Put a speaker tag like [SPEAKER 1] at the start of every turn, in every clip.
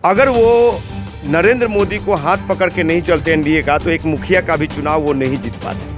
[SPEAKER 1] अगर वो नरेंद्र मोदी को हाथ पकड़ के नहीं चलते एनडीए का, तो एक मुखिया का भी चुनाव वो नहीं जीत पाते।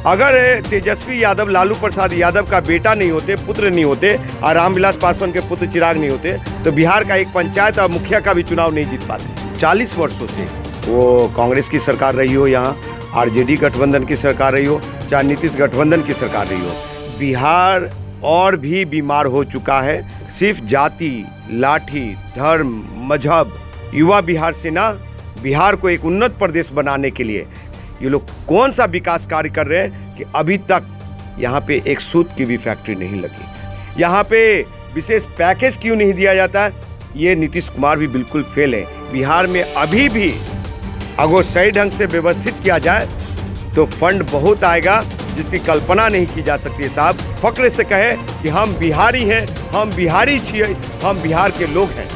[SPEAKER 1] अगर तेजस्वी यादव लालू प्रसाद यादव का बेटा नहीं होते, पुत्र नहीं होते, और रामविलास पासवान के पुत्र चिराग नहीं होते, तो बिहार का एक पंचायत और मुखिया का भी चुनाव नहीं जीत पाते। 40 वर्षों से वो कांग्रेस की सरकार रही हो, यहाँ आरजेडी गठबंधन की सरकार रही हो, चाहे नीतीश गठबंधन की सरकार रही हो, बिहार और भी बीमार हो चुका है। सिर्फ जाति, लाठी, धर्म, मजहब, युवा बिहार सेना बिहार को एक उन्नत प्रदेश बनाने के लिए ये लोग कौन सा विकास कार्य कर रहे हैं कि अभी तक यहाँ पे एक सूत की भी फैक्ट्री नहीं लगी। यहाँ पे विशेष पैकेज क्यों नहीं दिया जाता है, ये नीतीश कुमार भी बिल्कुल फेल है। बिहार में अभी भी अगर सही ढंग से व्यवस्थित किया जाए तो फंड बहुत आएगा, जिसकी कल्पना नहीं की जा सकती है। साहब फक्र से कहे कि हम बिहारी हैं, हम बिहारी छिए, हम बिहार के लोग हैं।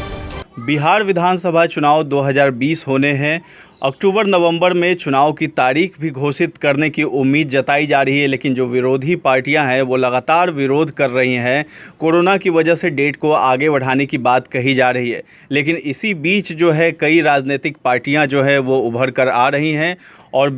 [SPEAKER 2] बिहार विधानसभा चुनाव 2020 होने हैं। अक्टूबर नवंबर में चुनाव की तारीख भी घोषित करने की उम्मीद जताई जा रही है, लेकिन जो विरोधी पार्टियां हैं वो लगातार विरोध कर रही हैं। कोरोना की वजह से डेट को आगे बढ़ाने की बात कही जा रही है, लेकिन इसी बीच जो है कई राजनीतिक पार्टियां जो है वो उभर कर आ रही हैं और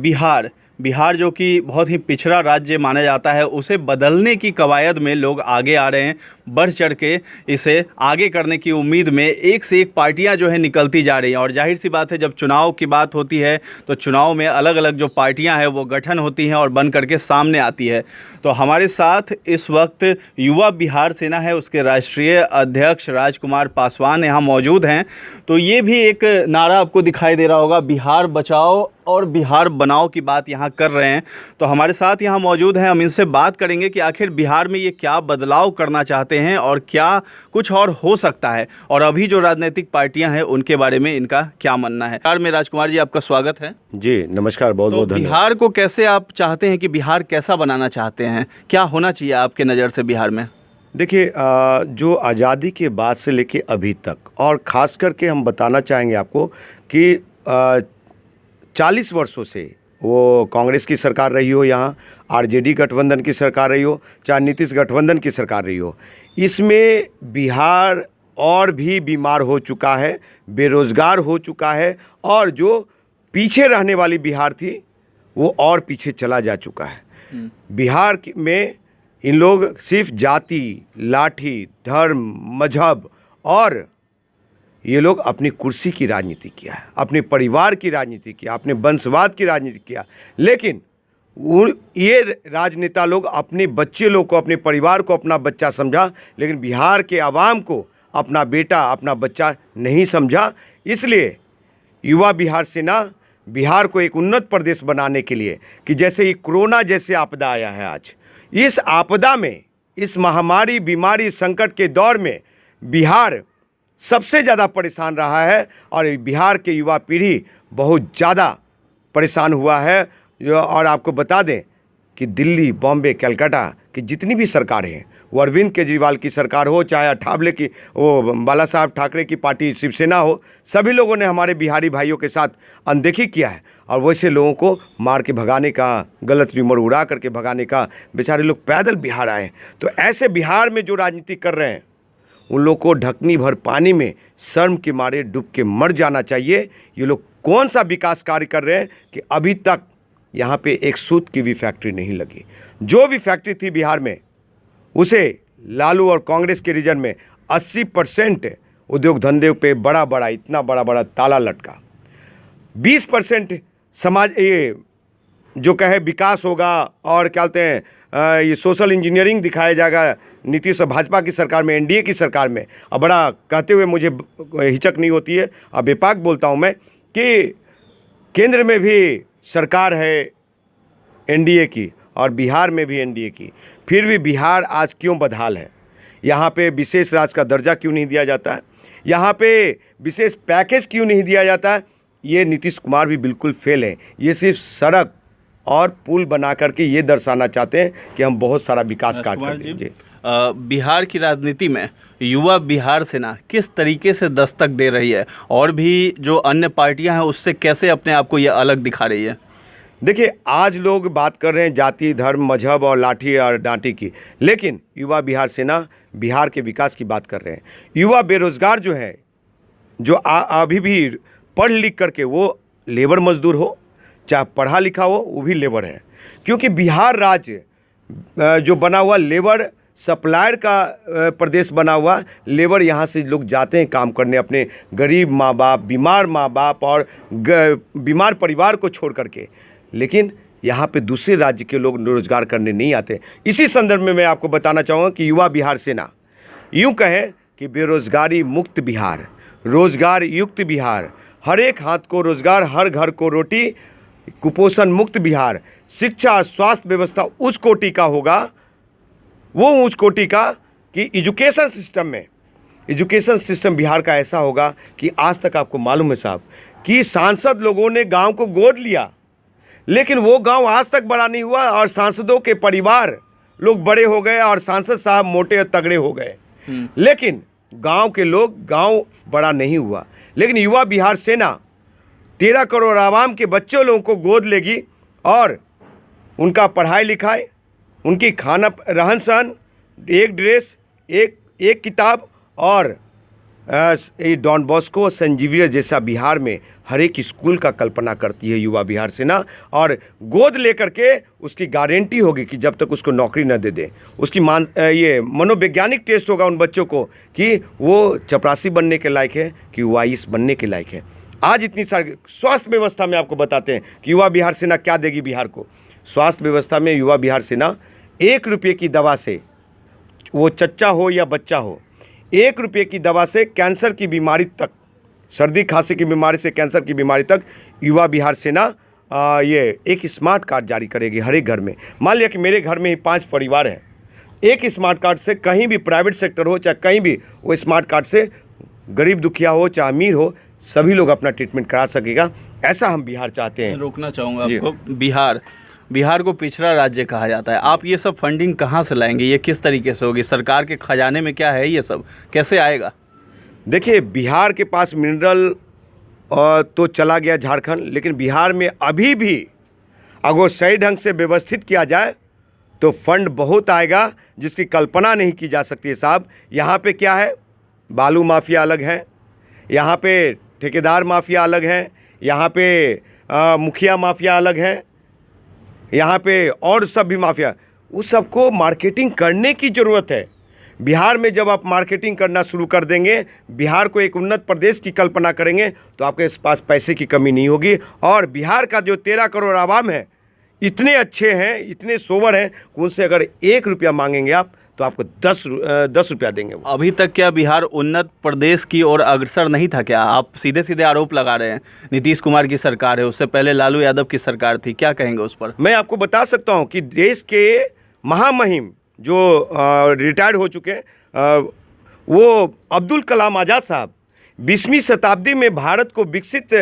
[SPEAKER 2] बिहार जो कि बहुत ही पिछड़ा राज्य माना जाता है, उसे बदलने की कवायद में लोग आगे आ रहे हैं। बढ़ चढ़ के इसे आगे करने की उम्मीद में एक से एक पार्टियां जो है निकलती जा रही हैं। और जाहिर सी बात है, जब चुनाव की बात होती है तो चुनाव में अलग अलग जो पार्टियां हैं वो गठन होती हैं और बन करके सामने आती है। तो हमारे साथ इस वक्त युवा बिहार सेना है, उसके राष्ट्रीय अध्यक्ष राजकुमार पासवान यहाँ मौजूद हैं। तो ये भी एक नारा आपको दिखाई दे रहा होगा, बिहार बचाओ और बिहार बनाओ की बात यहाँ कर रहे हैं। तो हमारे साथ यहाँ मौजूद हैं, हम इनसे बात करेंगे कि आखिर बिहार में ये क्या बदलाव करना चाहते हैं और क्या कुछ और हो सकता है, और अभी जो राजनीतिक पार्टियां हैं उनके बारे में इनका क्या मानना है। बिहार में राजकुमार जी आपका स्वागत है।
[SPEAKER 1] जी नमस्कार, बहुत बहुत धन्यवाद।
[SPEAKER 2] बिहार को कैसे आप चाहते हैं कि बिहार कैसा बनाना चाहते हैं, क्या होना चाहिए आपके नज़र से बिहार में?
[SPEAKER 1] देखिए, जो आज़ादी के बाद से लेके अभी तक, और ख़ास करके हम बताना चाहेंगे आपको कि 40 वर्षों से वो कांग्रेस की सरकार रही हो, यहाँ आरजेडी गठबंधन की सरकार रही हो, चाहे नीतीश गठबंधन की सरकार रही हो, इसमें बिहार और भी बीमार हो चुका है, बेरोज़गार हो चुका है, और जो पीछे रहने वाली बिहार थी वो और पीछे चला जा चुका है। बिहार में इन लोग सिर्फ जाति, लाठी, धर्म, मजहब और ये लोग अपनी कुर्सी की राजनीति किया है, अपने परिवार की राजनीति किया, अपने वंशवाद की राजनीति किया। लेकिन ये राजनेता लोग अपने बच्चे लोग को, अपने परिवार को अपना बच्चा समझा, लेकिन बिहार के आवाम को अपना बेटा, अपना बच्चा नहीं समझा। इसलिए युवा बिहार सेना बिहार को एक उन्नत प्रदेश बनाने के लिए, कि जैसे ये कोरोना जैसे आपदा आया है आज, इस आपदा में, इस महामारी, बीमारी, संकट के दौर में बिहार सबसे ज़्यादा परेशान रहा है, और बिहार के युवा पीढ़ी बहुत ज़्यादा परेशान हुआ है। और आपको बता दें कि दिल्ली, बॉम्बे, कलकत्ता की जितनी भी सरकारें हैं, वो अरविंद केजरीवाल की सरकार हो, चाहे अठावले की वो बाला साहब ठाकरे की पार्टी शिवसेना हो, सभी लोगों ने हमारे बिहारी भाइयों के साथ अनदेखी किया है, और वैसे लोगों को मार के भगाने का, गलत रिमोट उड़ा करके भगाने का, बेचारे लोग पैदल बिहार आए। तो ऐसे बिहार में जो राजनीति कर रहे हैं उन लोग को ढकनी भर पानी में शर्म के मारे डूब के मर जाना चाहिए। ये लोग कौन सा विकास कार्य कर रहे हैं कि अभी तक यहाँ पे एक सूत की भी फैक्ट्री नहीं लगी। जो भी फैक्ट्री थी बिहार में, उसे लालू और कांग्रेस के रीजन में 80% उद्योग धंधे पे बड़ा बड़ा, इतना बड़ा बड़ा ताला लटका। 20% समाज ये जो कहे विकास होगा और क्या कहते हैं ये सोशल इंजीनियरिंग दिखाया जाएगा नीतीश और भाजपा की सरकार में, एनडीए की सरकार में। अब बड़ा कहते हुए मुझे हिचक नहीं होती है, अब बेपाक बोलता हूँ मैं कि केंद्र में भी सरकार है एनडीए की और बिहार में भी एनडीए की, फिर भी बिहार आज क्यों बदहाल है? यहाँ पे विशेष राज्य का दर्जा क्यों नहीं दिया जाता है? यहाँ पे विशेष पैकेज क्यों नहीं दिया जाता है? ये नीतीश कुमार भी बिल्कुल फेल है। ये सिर्फ सड़क और पुल बना करके ये दर्शाना चाहते हैं कि हम बहुत सारा विकास कार्य करते हैं।
[SPEAKER 2] बिहार की राजनीति में युवा बिहार सेना किस तरीके से दस्तक दे रही है, और भी जो अन्य पार्टियां हैं उससे कैसे अपने आप को ये अलग दिखा रही है?
[SPEAKER 1] देखिए, आज लोग बात कर रहे हैं जाति, धर्म, मजहब और लाठी और डांटी की, लेकिन युवा बिहार सेना बिहार के विकास की बात कर रहे हैं। युवा बेरोजगार जो है जो अभी भी पढ़ लिख करके वो लेबर मजदूर हो, चाहे पढ़ा लिखा हो, वो भी लेबर है। क्योंकि बिहार राज्य जो बना हुआ लेबर सप्लायर का प्रदेश बना हुआ, लेबर यहाँ से लोग जाते हैं काम करने अपने गरीब माँ बाप और बीमार परिवार को छोड़ करके, लेकिन यहाँ पे दूसरे राज्य के लोग रोजगार करने नहीं आते। इसी संदर्भ में मैं आपको बताना चाहूँगा कि युवा बिहार सेना यूँ कहें कि बेरोजगारी मुक्त बिहार, रोजगार युक्त बिहार, हर एक हाथ को रोजगार, हर घर को रोटी, कुपोषण मुक्त बिहार, शिक्षा स्वास्थ्य व्यवस्था उच्च कोटि का होगा, वो उच्च कोटि का कि एजुकेशन सिस्टम बिहार का ऐसा होगा कि आज तक आपको मालूम है साहब कि सांसद लोगों ने गांव को गोद लिया, लेकिन वो गांव आज तक बड़ा नहीं हुआ और सांसदों के परिवार लोग बड़े हो गए और सांसद साहब मोटे और तगड़े हो गए, लेकिन गांव के लोग गांव बड़ा नहीं हुआ। लेकिन युवा बिहार सेना 13 करोड़ आवाम के बच्चों लोगों को गोद लेगी और उनका पढ़ाई लिखाई, उनकी खाना रहन सहन, एक ड्रेस, एक किताब और डॉन बॉस्को संजीविया जैसा बिहार में हर एक स्कूल का कल्पना करती है युवा बिहार सेना, और गोद लेकर के उसकी गारंटी होगी कि जब तक उसको नौकरी न दे दे, उसकी ये मनोवैज्ञानिक टेस्ट होगा उन बच्चों को कि वो चपरासी बनने के लायक है कि वो आईएएस बनने के लायक है। आज इतनी सारी स्वास्थ्य व्यवस्था में आपको बताते हैं कि युवा बिहार सेना क्या देगी बिहार को। स्वास्थ्य व्यवस्था में युवा बिहार सेना 1 रुपये की दवा से, वो चच्चा हो या बच्चा हो, 1 रुपये की दवा से कैंसर की बीमारी तक, सर्दी खांसी की बीमारी से कैंसर की बीमारी तक, युवा बिहार सेना ये एक स्मार्ट कार्ड जारी करेगी हर एक घर में। मान लिया कि मेरे घर में ही 5 परिवार हैं, एक स्मार्ट कार्ड से कहीं भी प्राइवेट सेक्टर हो चाहे कहीं भी, वो स्मार्ट कार्ड से गरीब दुखिया हो चाहे अमीर हो, सभी लोग अपना ट्रीटमेंट करा सकेगा। ऐसा हम बिहार चाहते हैं।
[SPEAKER 2] रोकना चाहूँगा आपको, बिहार को पिछड़ा राज्य कहा जाता है, आप ये सब फंडिंग कहाँ से लाएंगे, ये किस तरीके से होगी, सरकार के खजाने में क्या है, ये सब कैसे आएगा?
[SPEAKER 1] देखिए, बिहार के पास मिनरल तो चला गया झारखंड, लेकिन बिहार में अभी भी अगर सही ढंग से व्यवस्थित किया जाए तो फंड बहुत आएगा जिसकी कल्पना नहीं की जा सकती है साहब। यहाँ पे क्या है, बालू माफिया अलग है, यहाँ पे ठेकेदार माफिया अलग है, यहाँ पे मुखिया माफिया अलग है, यहाँ पे और सब भी माफिया, उस सबको मार्केटिंग करने की ज़रूरत है। बिहार में जब आप मार्केटिंग करना शुरू कर देंगे, बिहार को एक उन्नत प्रदेश की कल्पना करेंगे, तो आपके पास पैसे की कमी नहीं होगी। और बिहार का जो 13 करोड़ आवाम है, इतने अच्छे हैं, इतने सोबर हैं, उनसे अगर 1 रुपया मांगेंगे आप तो आपको 10 रुपया देंगे वो।
[SPEAKER 2] अभी तक क्या बिहार उन्नत प्रदेश की ओर अग्रसर नहीं था क्या? आप सीधे सीधे आरोप लगा रहे हैं। नीतीश कुमार की सरकार है, उससे पहले लालू यादव की सरकार थी, क्या कहेंगे उस पर?
[SPEAKER 1] मैं आपको बता सकता हूं कि देश के महामहिम जो रिटायर्ड हो चुके हैं, वो अब्दुल कलाम आज़ाद साहब 20वीं शताब्दी में भारत को विकसित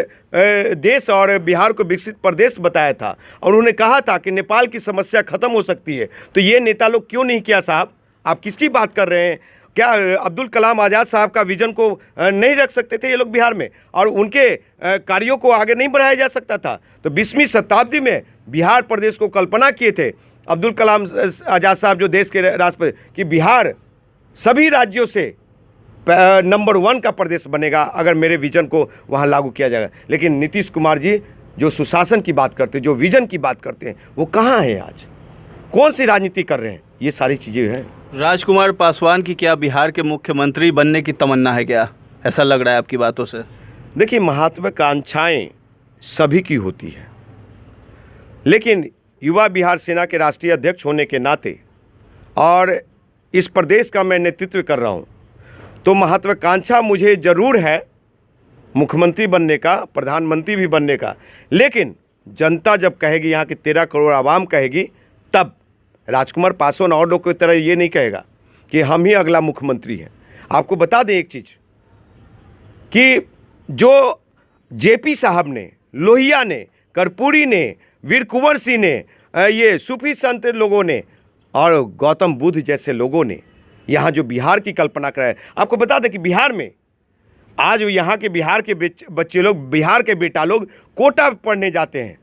[SPEAKER 1] देश और बिहार को विकसित प्रदेश बताया था, और उन्होंने कहा था कि नेपाल की समस्या ख़त्म हो सकती है। तो ये नेता लोग क्यों नहीं किया साहब? आप किसकी बात कर रहे हैं? क्या अब्दुल कलाम आज़ाद साहब का विजन को नहीं रख सकते थे ये लोग बिहार में, और उनके कार्यों को आगे नहीं बढ़ाया जा सकता था? तो 20वीं शताब्दी में बिहार प्रदेश को कल्पना किए थे अब्दुल कलाम आज़ाद साहब, जो देश के राष्ट्रपति, कि बिहार सभी राज्यों से नंबर 1 का प्रदेश बनेगा अगर मेरे विजन को वहाँ लागू किया जाएगा। लेकिन नीतीश कुमार जी जो सुशासन की बात करते हैं, जो विजन की बात करते हैं, वो कहाँ हैं आज? कौन सी राजनीति कर रहे हैं? ये सारी चीज़ें हैं।
[SPEAKER 2] राजकुमार पासवान की क्या बिहार के मुख्यमंत्री बनने की तमन्ना है क्या? ऐसा लग रहा है आपकी बातों से।
[SPEAKER 1] देखिए, महत्वाकांक्षाएं सभी की होती है, लेकिन युवा बिहार सेना के राष्ट्रीय अध्यक्ष होने के नाते और इस प्रदेश का मैं नेतृत्व कर रहा हूँ, तो महत्वाकांक्षा मुझे ज़रूर है मुख्यमंत्री बनने का, प्रधानमंत्री भी बनने का। लेकिन जनता जब कहेगी, यहाँ की 13 करोड़ आवाम कहेगी, तब राजकुमार पासवान और लोग की तरह ये नहीं कहेगा कि हम ही अगला मुख्यमंत्री हैं। आपको बता दें एक चीज़ कि जो जेपी साहब ने, लोहिया ने, कर्पूरी ने, वीर कुंवर सिंह ने, ये सूफी संत लोगों ने और गौतम बुद्ध जैसे लोगों ने यहाँ जो बिहार की कल्पना कराया। आपको बता दें कि बिहार में आज यहाँ के बिहार के बच्चे लोग, बिहार के बेटा लोग कोटा पढ़ने जाते हैं।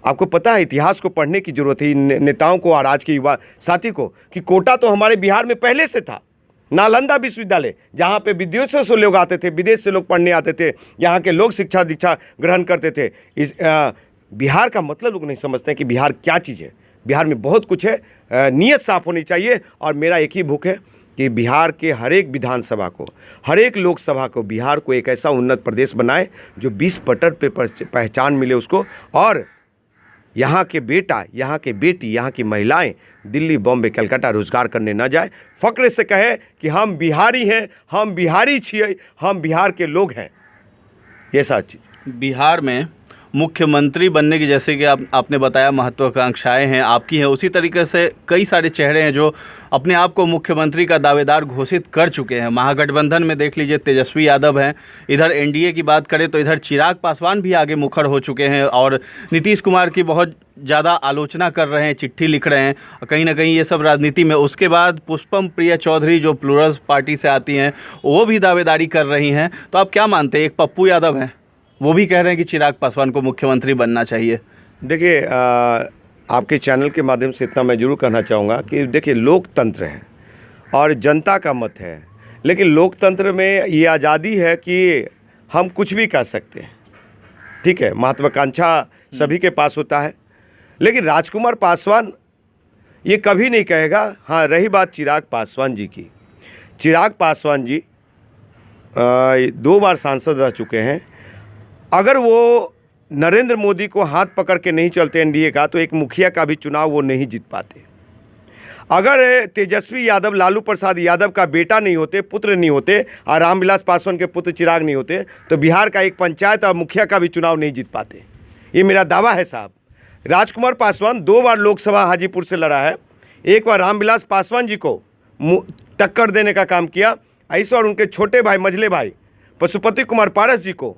[SPEAKER 1] आपको पता है, इतिहास को पढ़ने की ज़रूरत है नेताओं को और आज के युवा साथी को, कि कोटा तो हमारे बिहार में पहले से था। नालंदा विश्वविद्यालय, जहाँ पे विदेशों से लोग आते थे, विदेश से लोग पढ़ने आते थे, यहाँ के लोग शिक्षा दीक्षा ग्रहण करते थे। इस बिहार का मतलब लोग नहीं समझते हैं कि बिहार क्या चीज़ है। बिहार में बहुत कुछ है, नीयत साफ होनी चाहिए। और मेरा एक ही भूख है कि बिहार के हर एक विधानसभा को, हर एक लोकसभा को, बिहार को एक ऐसा उन्नत प्रदेश बनाए जो 20 पटर पे पहचान मिले उसको, और यहाँ के बेटा, यहाँ के बेटी, यहाँ की महिलाएं दिल्ली, बॉम्बे, कलकत्ता रोजगार करने न जाए, फक्र से कहे कि हम बिहारी हैं, हम बिहारी छिए, हम बिहार के लोग हैं। ये सारी चीज़
[SPEAKER 2] बिहार में मुख्यमंत्री बनने की, जैसे कि आपने बताया, महत्वाकांक्षाएं हैं आपकी हैं, उसी तरीके से कई सारे चेहरे हैं जो अपने आप को मुख्यमंत्री का दावेदार घोषित कर चुके हैं। महागठबंधन में देख लीजिए तेजस्वी यादव हैं, इधर एनडीए की बात करें तो इधर चिराग पासवान भी आगे मुखर हो चुके हैं और नीतीश कुमार की बहुत ज़्यादा आलोचना कर रहे हैं, चिट्ठी लिख रहे हैं, कहीं ना कहीं ये सब राजनीति में। उसके बाद पुष्पम प्रिया चौधरी जो प्लूरल्स पार्टी से आती हैं, वो भी दावेदारी कर रही हैं। तो आप क्या मानते हैं? एक पप्पू यादव हैं, वो भी कह रहे हैं कि चिराग पासवान को मुख्यमंत्री बनना चाहिए।
[SPEAKER 1] देखिए, आपके चैनल के माध्यम से इतना मैं जरूर कहना चाहूँगा कि देखिए, लोकतंत्र है और जनता का मत है, लेकिन लोकतंत्र में ये आज़ादी है कि हम कुछ भी कह सकते हैं, ठीक है। महत्वाकांक्षा सभी के पास होता है, लेकिन राजकुमार पासवान ये कभी नहीं कहेगा। हाँ, रही बात चिराग पासवान जी की, चिराग पासवान जी 2 बार सांसद रह चुके हैं। अगर वो नरेंद्र मोदी को हाथ पकड़ के नहीं चलते एनडीए का, तो एक मुखिया का भी चुनाव वो नहीं जीत पाते। अगर तेजस्वी यादव, लालू प्रसाद यादव का बेटा नहीं होते, पुत्र नहीं होते, और रामविलास पासवान के पुत्र चिराग नहीं होते, तो बिहार का एक पंचायत और मुखिया का भी चुनाव नहीं जीत पाते। ये मेरा दावा है साहब। राजकुमार पासवान 2 बार लोकसभा हाजीपुर से लड़ा है। एक बार रामविलास पासवान जी को टक्कर देने का काम किया, इस बार उनके छोटे भाई, मझले भाई पशुपति कुमार पारस जी को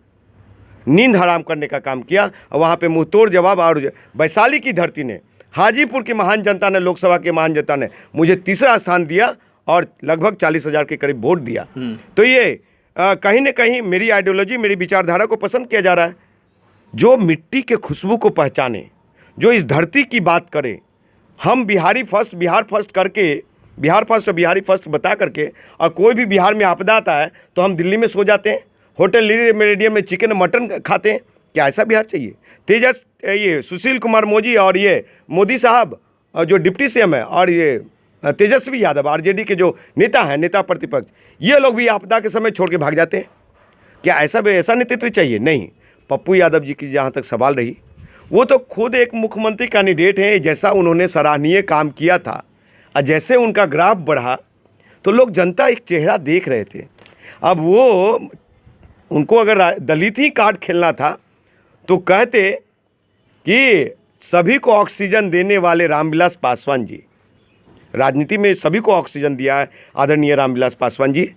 [SPEAKER 1] नींद हराम करने का काम किया। और वहाँ पे मुंहतोड़ जवाब, और वैशाली की धरती ने, हाजीपुर की महान जनता ने, लोकसभा की महान जनता ने मुझे तीसरा स्थान दिया और लगभग 40,000 के करीब वोट दिया। तो ये कहीं ना कहीं मेरी आइडियोलॉजी, मेरी विचारधारा को पसंद किया जा रहा है। जो मिट्टी के खुशबू को पहचाने, जो इस धरती की बात करे, हम बिहारी फर्स्ट, बिहार फर्स्ट करके, बिहार फर्स्ट और बिहारी फर्स्ट बता करके, और कोई भी बिहार में आपदा आता है तो हम दिल्ली में सो जाते हैं, होटल लिली मेरिडियम में चिकन मटन खाते हैं। क्या ऐसा बिहार चाहिए? ये सुशील कुमार मोदी और ये मोदी साहब जो डिप्टी सीएम है, और ये तेजस्वी यादव आरजेडी के जो नेता हैं, नेता प्रतिपक्ष, ये लोग भी आपदा के समय छोड़ के भाग जाते हैं। क्या ऐसा नेतृत्व चाहिए? नहीं। पप्पू यादव जी की जहाँ तक सवाल रही, वो तो खुद एक मुख्यमंत्री कैंडिडेट हैं। जैसा उन्होंने सराहनीय काम किया था और जैसे उनका ग्राफ बढ़ा, तो लोग, जनता एक चेहरा देख रहे थे। अब वो, उनको अगर दलित ही कार्ड खेलना था तो कहते कि सभी को ऑक्सीजन देने वाले रामविलास पासवान जी, राजनीति में सभी को ऑक्सीजन दिया है आदरणीय रामविलास पासवान जी,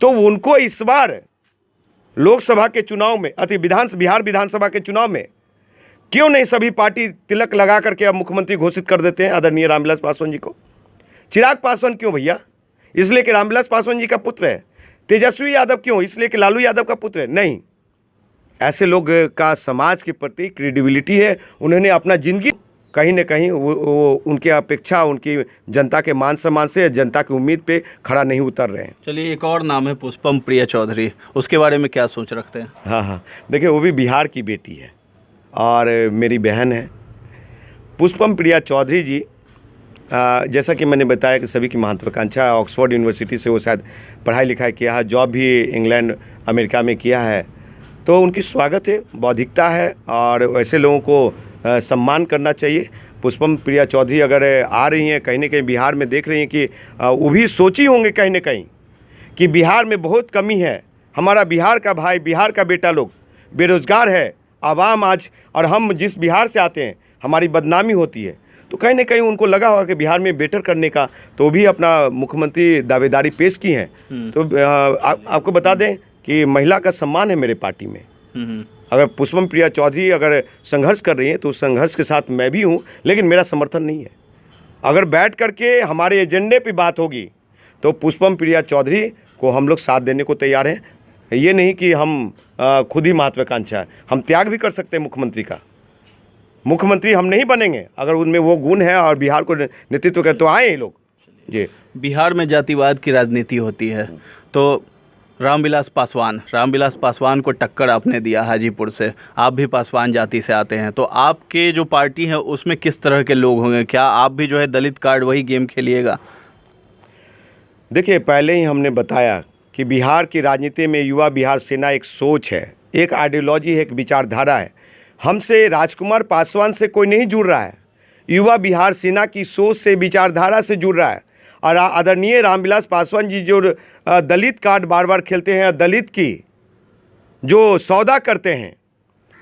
[SPEAKER 1] तो उनको इस बार लोकसभा के चुनाव में, बिहार विधानसभा के चुनाव में क्यों नहीं सभी पार्टी तिलक लगा करके अब मुख्यमंत्री घोषित कर देते हैं आदरणीय रामविलास पासवान जी को? चिराग पासवान क्यों भैया? इसलिए कि रामविलास पासवान जी का पुत्र है। तेजस्वी यादव क्यों? इसलिए कि लालू यादव का पुत्र है? नहीं। ऐसे लोग का समाज के प्रति क्रेडिबिलिटी है। उन्होंने अपना जिंदगी कहीं न कहीं वो उनकी अपेक्षा, उनकी जनता के मान सम्मान से, जनता की उम्मीद पे खड़ा नहीं उतर रहे हैं।
[SPEAKER 2] चलिए, एक और नाम है पुष्पम प्रिया चौधरी, उसके बारे में क्या सोच रखते हैं?
[SPEAKER 1] हाँ, देखिए, वो भी बिहार की बेटी है और मेरी बहन है। पुष्पम प्रिया चौधरी जी, जैसा कि मैंने बताया कि सभी की महत्वाकांक्षा है। ऑक्सफोर्ड यूनिवर्सिटी से वो शायद पढ़ाई लिखाई किया है, जॉब भी इंग्लैंड, अमेरिका में किया है। तो उनकी स्वागत है, बौद्धिकता है, और ऐसे लोगों को सम्मान करना चाहिए। पुष्पम प्रिया चौधरी अगर आ रही हैं, कहीं ना कहीं बिहार में देख रही हैं कि वो भी सोची होंगे कहीं ना कहीं कि बिहार में बहुत कमी है। हमारा बिहार का भाई, बिहार का बेटा लोग बेरोजगार है, आवाम आज, और हम जिस बिहार से आते हैं हमारी बदनामी होती है। तो कहीं ना कहीं उनको लगा होगा कि बिहार में बेटर करने का, तो भी अपना मुख्यमंत्री दावेदारी पेश की हैं। तो आपको बता दें कि महिला का सम्मान है मेरे पार्टी में। अगर पुष्पम प्रिया चौधरी अगर संघर्ष कर रही हैं तो उस संघर्ष के साथ मैं भी हूं, लेकिन मेरा समर्थन नहीं है। अगर बैठ करके हमारे एजेंडे पे बात होगी तो पुष्पम प्रिया चौधरी को हम लोग साथ देने को तैयार हैं। ये नहीं कि हम खुद ही महत्वाकांक्षा है, हम त्याग भी कर सकते हैं मुख्यमंत्री का। मुख्यमंत्री हम नहीं बनेंगे अगर उनमें वो गुण है और बिहार को नेतृत्व करें तो आए ये लोग जी।
[SPEAKER 2] बिहार में जातिवाद की राजनीति होती है, तो रामविलास पासवान को टक्कर आपने दिया हाजीपुर से, आप भी पासवान जाति से आते हैं, तो आपके जो पार्टी है उसमें किस तरह के लोग होंगे? क्या आप भी जो है दलित कार्ड वही गेम खेलिएगा?
[SPEAKER 1] देखिए, पहले ही हमने बताया कि बिहार की राजनीति में युवा बिहार सेना एक सोच है, एक आइडियोलॉजी है, एक विचारधारा है। हमसे राजकुमार पासवान से कोई नहीं जुड़ रहा है, युवा बिहार सेना की सोच से, विचारधारा से जुड़ रहा है। और आदरणीय रामविलास पासवान जी जो दलित कार्ड बार बार खेलते हैं, दलित की जो सौदा करते हैं,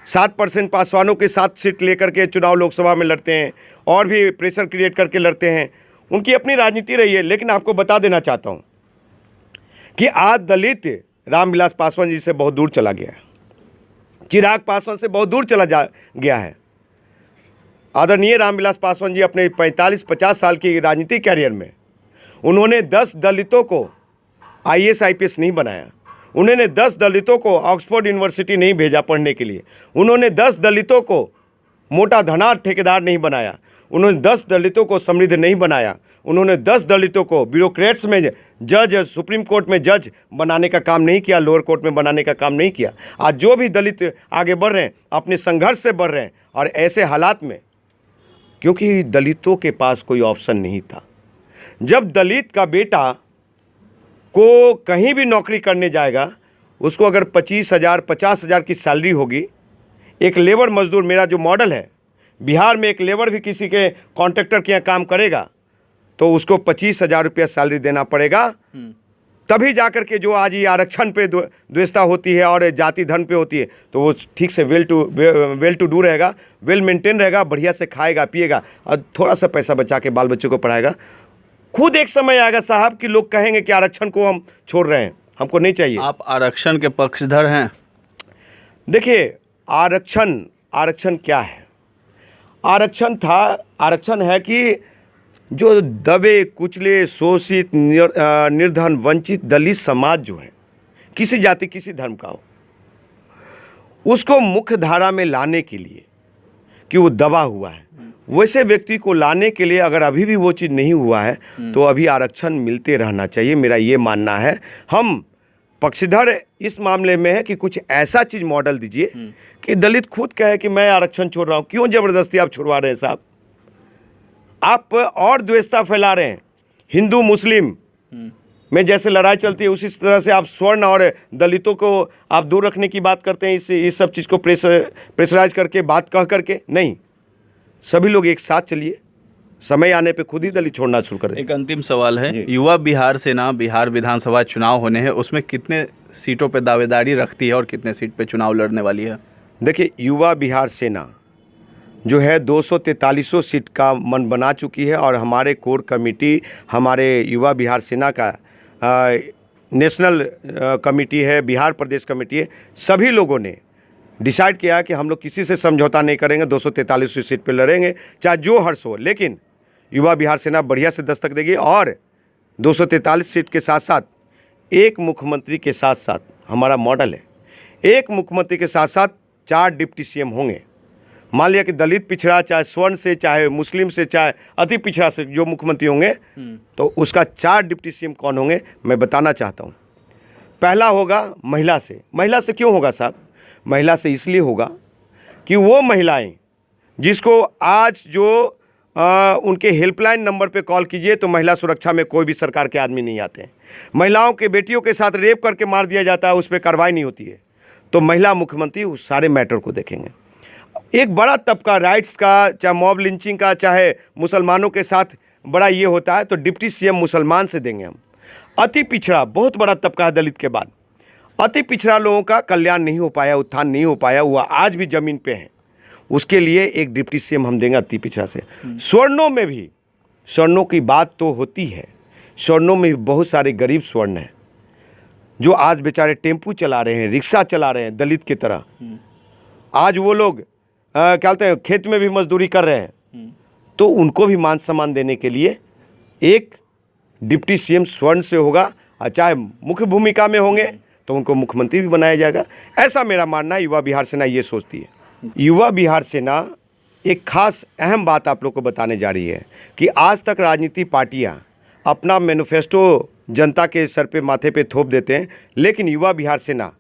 [SPEAKER 1] 7% पासवानों के 7 सीट लेकर के चुनाव लोकसभा में लड़ते हैं और भी प्रेशर क्रिएट करके लड़ते हैं, उनकी अपनी राजनीति रही है। लेकिन आपको बता देना चाहता हूँ कि आज दलित रामविलास पासवान जी से बहुत दूर चला गया है, चिराग पासवान से बहुत दूर चला गया है। आदरणीय रामविलास पासवान जी अपने 45-50 साल की राजनीतिक कैरियर में उन्होंने 10 दलितों को IAS IPS नहीं बनाया, उन्होंने 10 दलितों को ऑक्सफोर्ड यूनिवर्सिटी नहीं भेजा पढ़ने के लिए, उन्होंने 10 दलितों को मोटा धनाढ़ ठेकेदार नहीं बनाया, उन्होंने 10 दलितों को समृद्ध नहीं बनाया, उन्होंने 10 दलितों को ब्यूरोक्रेट्स में जज, सुप्रीम कोर्ट में जज बनाने का काम नहीं किया, लोअर कोर्ट में बनाने का काम नहीं किया। आज जो भी दलित आगे बढ़ रहे हैं अपने संघर्ष से बढ़ रहे हैं, और ऐसे हालात में क्योंकि दलितों के पास कोई ऑप्शन नहीं था। जब दलित का बेटा को कहीं भी नौकरी करने जाएगा, उसको अगर 25,000 50,000 की सैलरी होगी, एक लेबर मजदूर, मेरा जो मॉडल है बिहार में, एक लेबर भी किसी के कॉन्ट्रैक्टर के यहाँ काम करेगा तो उसको 25,000 रुपया सैलरी देना पड़ेगा। तभी जाकर के जो आज ये आरक्षण पे द्वेषता होती है और जाति धर्म पे होती है, तो वो ठीक से वेल टू डू रहेगा, वेल मेंटेन रहेगा, बढ़िया से खाएगा पिएगा और थोड़ा सा पैसा बचा के बाल बच्चों को पढ़ाएगा। खुद एक समय आएगा साहब कि लोग कहेंगे कि आरक्षण को हम छोड़ रहे हैं, हमको नहीं चाहिए।
[SPEAKER 2] आप आरक्षण के पक्षधर हैं?
[SPEAKER 1] देखिए, आरक्षण क्या है? आरक्षण है कि जो दबे कुचले शोषित निर्धन वंचित दलित समाज जो है, किसी जाति किसी धर्म का हो, उसको मुख्य धारा में लाने के लिए कि वो दबा हुआ है, वैसे व्यक्ति को लाने के लिए अगर अभी भी वो चीज़ नहीं हुआ है तो अभी आरक्षण मिलते रहना चाहिए, मेरा ये मानना है। हम पक्षधर इस मामले में है कि कुछ ऐसा चीज़ मॉडल दीजिए कि दलित खुद कहे कि मैं आरक्षण छोड़ रहा हूँ। क्यों ज़बरदस्ती आप छुड़वा रहे हैं साहब? आप और द्वेषता फैला रहे हैं। हिंदू मुस्लिम में जैसे लड़ाई चलती है उसी तरह से आप स्वर्ण और दलितों को आप दूर रखने की बात करते हैं, इस सब चीज़ को प्रेशराइज करके, बात कह करके नहीं। सभी लोग एक साथ चलिए, समय आने पे खुद ही दलित छोड़ना शुरू कर दें।
[SPEAKER 2] एक अंतिम सवाल है, युवा बिहार सेना बिहार विधानसभा चुनाव होने हैं, उसमें कितने सीटों पे दावेदारी रखती है और कितने सीट पे चुनाव लड़ने वाली है?
[SPEAKER 1] देखिए, युवा बिहार सेना जो है 243 सीट का मन बना चुकी है और हमारे कोर कमेटी, हमारे युवा बिहार सेना का नेशनल कमेटी है, बिहार प्रदेश कमेटी है, सभी लोगों ने डिसाइड किया कि हम लोग किसी से समझौता नहीं करेंगे, 243 सीट पे लड़ेंगे, चाहे जो हर्ष हो। लेकिन युवा बिहार सेना बढ़िया से दस्तक देगी और 243 सीट के साथ साथ एक मुख्यमंत्री के साथ साथ हमारा मॉडल है, एक मुख्यमंत्री के साथ साथ 4 डिप्टी CM होंगे। मान लिया कि दलित पिछड़ा, चाहे स्वर्ण से, चाहे मुस्लिम से, चाहे अति पिछड़ा से जो मुख्यमंत्री होंगे, तो उसका 4 डिप्टी CM कौन होंगे मैं बताना चाहता हूँ। पहला होगा महिला से। महिला से क्यों होगा साहब? महिला से इसलिए होगा कि वो महिलाएं जिसको आज जो उनके हेल्पलाइन नंबर पे कॉल कीजिए तो महिला सुरक्षा में कोई भी सरकार के आदमी नहीं आते हैं। महिलाओं के बेटियों के साथ रेप करके मार दिया जाता है, उस पर कार्रवाई नहीं होती है। तो महिला मुख्यमंत्री उस सारे मैटर को देखेंगे। एक बड़ा तबका राइट्स का, चाहे मॉब लिंचिंग का, चाहे मुसलमानों के साथ बड़ा ये होता है, तो डिप्टी CM मुसलमान से देंगे हम। अति पिछड़ा बहुत बड़ा तबका है दलित के बाद, अति पिछड़ा लोगों का कल्याण नहीं हो पाया, उत्थान नहीं हो पाया, वो आज भी ज़मीन पे हैं, उसके लिए एक डिप्टी CM हम देंगे अति पिछड़ा से। स्वर्णों में भी, स्वर्णों की बात तो होती है, स्वर्णों में भी बहुत सारे गरीब स्वर्ण हैं जो आज बेचारे टेम्पू चला रहे हैं, रिक्शा चला रहे हैं दलित की तरह। आज वो लोग क्या कहते हैं, खेत में भी मजदूरी कर रहे हैं, तो उनको भी मान सम्मान देने के लिए एक डिप्टी CM स्वर्ण से होगा, और चाहे मुख्य भूमिका में होंगे तो उनको मुख्यमंत्री भी बनाया जाएगा। ऐसा मेरा मानना है। युवा बिहार सेना ये सोचती है। युवा बिहार सेना एक खास अहम बात आप लोग को बताने जा रही है कि आज तक राजनीति पार्टियां अपना मैनिफेस्टो जनता के सर पे माथे पे थोप देते हैं, लेकिन युवा बिहार सेना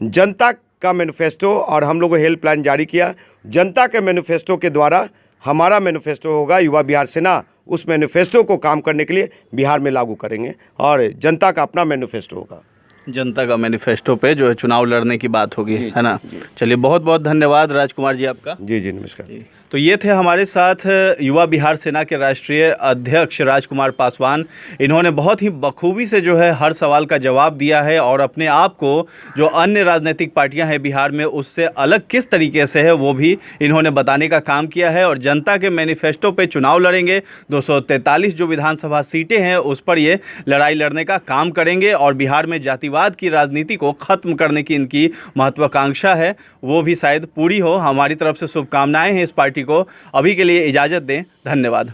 [SPEAKER 1] जनता का मैनिफेस्टो और हम लोगों को हेल्पलाइन जारी किया। जनता के मैनिफेस्टो के द्वारा हमारा मैनिफेस्टो होगा, युवा बिहार सेना उस मैनिफेस्टो को काम करने के लिए बिहार में लागू करेंगे और जनता का अपना मैनिफेस्टो होगा।
[SPEAKER 2] जनता का मैनिफेस्टो पे जो है चुनाव लड़ने की बात होगी, है ना। चलिए, बहुत बहुत धन्यवाद राजकुमार जी आपका।
[SPEAKER 1] जी जी, नमस्कार।
[SPEAKER 2] तो ये थे हमारे साथ युवा बिहार सेना के राष्ट्रीय अध्यक्ष राजकुमार पासवान। इन्होंने बहुत ही बखूबी से जो है हर सवाल का जवाब दिया है और अपने आप को जो अन्य राजनीतिक पार्टियां हैं बिहार में उससे अलग किस तरीके से है वो भी इन्होंने बताने का काम किया है। और जनता के मैनिफेस्टो पे चुनाव लड़ेंगे, 243 जो विधानसभा सीटें हैं उस पर ये लड़ाई लड़ने का काम करेंगे और बिहार में जातिवाद की राजनीति को ख़त्म करने की इनकी महत्वाकांक्षा है, वो भी शायद पूरी हो। हमारी तरफ से शुभकामनाएं हैं इस पार्टी को। अभी के लिए इजाज़त दें, धन्यवाद।